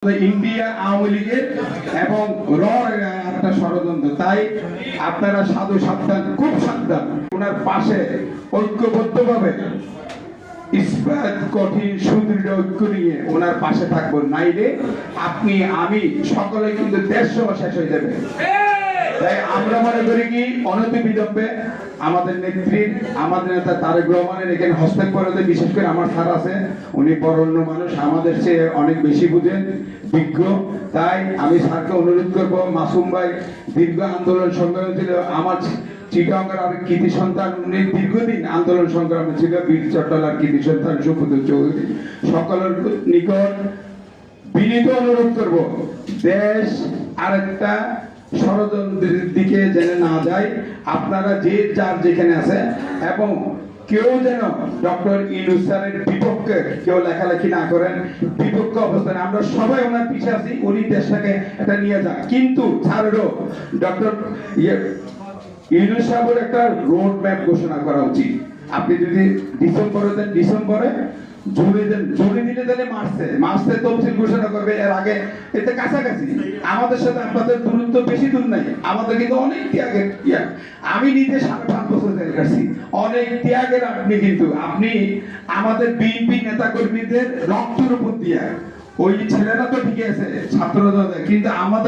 India Awami লীগের এবং একটা ষড়যন্ত্র। তাই আপনারা সাধু সাবধান, খুব সাবধান। ওনার পাশে ঐক্যবদ্ধভাবে ইস্পাত কঠিন সুদৃঢ় ঐক্য নিয়ে ওনার পাশে থাকবো, নাইলে আপনি আমি সকলে কিন্তু দেশ সভা শেষ হয়ে যাবে। তাই আমরা মনে করি কি অনতি বিলম্বে আমাদের নেত্রীর, আমাদের নেতা তারেক রহমানের এখানে হস্তক্ষেপ করে, বিশেষ করে আমার স্যার আছে, উনি বরেণ্য মানুষ, আমাদের চেয়ে অনেক বেশি বুঝেন, বিজ্ঞ। তাই আমি স্যারকে অনুরোধ করব, মাসুম ভাই দীর্ঘ আন্দোলন সংগ্রাম ছিল, আমার চিটাঙ্গের আর কৃতি সন্তান, উনি দীর্ঘদিন আন্দোলন সংগ্রামে ছিল, বীর চট্টলার কৃতি সন্তান সুপুত্র চৌধুরী। সকলের নিকট বিনীত অনুরোধ করব, দেশ আরেকটা ষড়যন্ত্রের দিকে যেন না যায়। আপনারা যে যার যেখানে আছে, এবং কেউ যেন ডক্টর ইউনূস স্যারের বিপক্ষে কেউ লেখালেখি না করেন, বিপক্ষ অবস্থানে আমরা সবাই ওনার পিছিয়ে আছি, উনি দেশটাকে এটা নিয়ে যান। কিন্তু স্যারেরও ডক্টর ইউনূস সাহেবের একটা রোড ম্যাপ ঘোষণা করা উচিত। আপনি যদি ডিসেম্বরে দেন, ডিসেম্বরে জুড়ে দিলে তাহলে মার্চে তফসিল ঘোষণা করবে। এর আগে এতে কাছাকাছি, আমাদের সাথে আপনাদের দূরত্ব বেশি দূর নাই, আমাদের কিন্তু অনেক ত্যাগের আমি নিজে 5.5 বছর জেল কাটছি, অনেক ত্যাগের। আপনি আমাদের বিএনপি নেতা কর্মীদের রক্তের উপর দিয়ে, ওই ছেলেরা তো ঠিক আছে ছাত্ররা, কিন্তু আমাদের